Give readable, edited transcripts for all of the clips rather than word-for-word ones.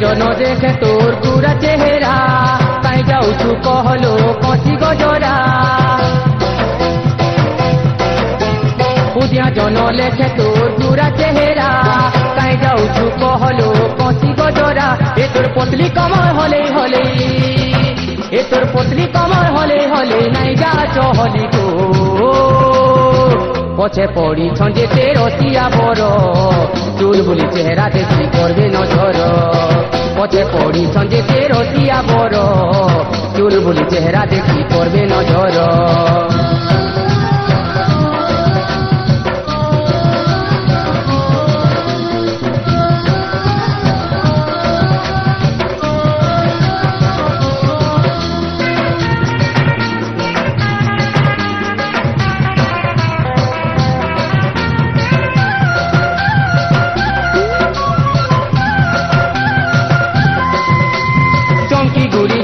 জন দেখে তোর পুরা চেহারা, কাই যাউছু কহলো কচি গজরা। উদিয়া জন লেখে তোর পুরা চেহারা, কাই যাউছু কহলো কচি গজরা। এ তোর পতলি কমর হলে হলে, এ তোর পতলি কমর হলে হলে নাই যা চহলি গো। পছে পড়িছন যেতে রসিয়া বড়, চুল বুলি চেহারা দেখি করবে নজর। পছে পড়িছন যেতে রসিয়া বড়, চুল বুলি চেহারা দেখি করবে নজর।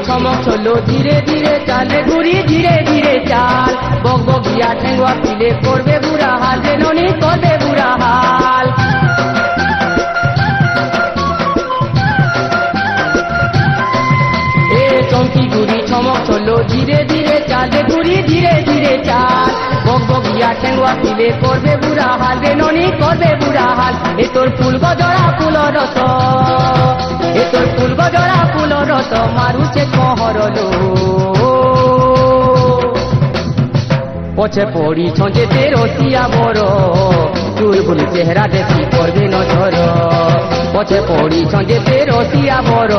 চমক চলো ধীরে ধীরে চালে ঘুরি ধীরে ধীরে চাল। বকবকিয়া ঠেঙ্গুয়া পিলে করবে বুড়া হাল, রে ননি করবে বুড়া হাল। এ চমকি ঘুরি চমক চলো ধীরে ধীরে চালে ঘুরি ধীরে ধীরে চাল। বকবকিয়া ঠেঙ্গুয়া পিলে করবে বুড়া হাল, রে ননি করবে বুড়া হাল। এ তোর ফুল গজরা ফুল রস, এ তোর ফুল গজরা ফুল রস মারুছে কহরলো। পছে পড়িছন যেতে রসিয়া বড়, চুল বুলি চেহারা দেখি করবে নজর। পছে পড়িছন যেতে রসিয়া বড়,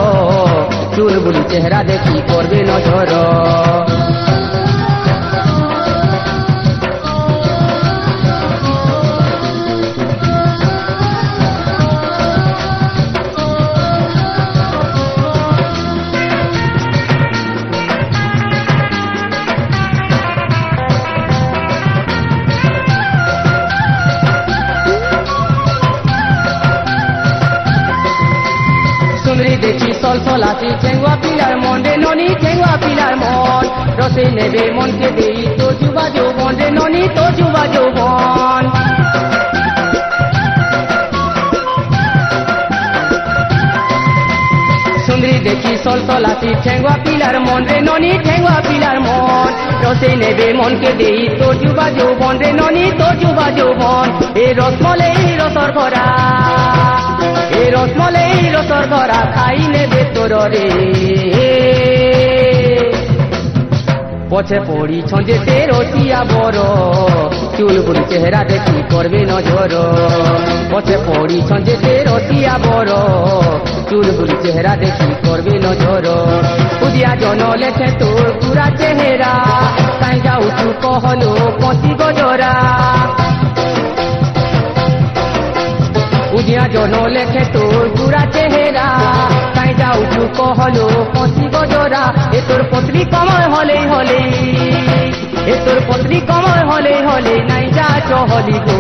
চুল বুলি চেহারা দেখি করবে নজর। দেখি সলসলাসি ঠেঙ্গুয়া পিলার মন, রে ননি ঠেঙ্গুয়া পিলার মন। রসে নেবে মনকে দেই তো যুবা যৌবন, রে ননি তো যুবা যৌবন। সুন্দরী দেখি সলসলাসি ঠেঙ্গুয়া পিলার মন, রে ননি ঠেঙ্গুয়া পিলার মন। রসে নেবে মনকে দেই তো যুবা যৌবন, রে ননি তো যুবা যৌবন। এ রসমলে রসর ভরা, এ রসমলে রসর ভরা খাই নেবে তোর রে। পছে পড়িছন যেতে রসিয়া বড়, চুল বুলি চেহারা দেখি করবে নজর। পছে পড়িছন যেতে রসিয়া বড়, চুল বুলি চেহারা দেখি করবে নজর। উদিয়া জন লেখে তোর পুরা চেহারা, কাই যাউছু কহলো কচি গজরা। উদিয়া জন লেখে তোর পুরা চেহারা, কাই যাউছু কহলো কচি গজরা। এ তোর পতলি কমর হলে হলে, এ তোর পতলি কমর হলে হলে নাই যা চহলি গো।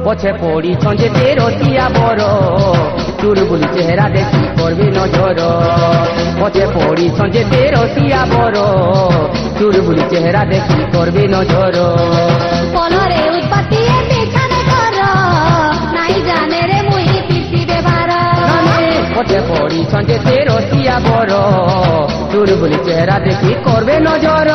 পছে পড়িছন যেতে রসিয়া বড়, চুল বুলি চেহারা দেখি করবে নজর। পছে পড়িছন যেতে রসিয়া বড়, চুল বুলি চেহারা দেখি করবে নজর। পলরে উৎপাতিয়ে পেছানে কর, নাই জানে রে মুই পিছিবে ভার। পছে পড়িছন যেতে রসিয়া বড়, চুল বুলি চেহারা দেখি করবে নজর।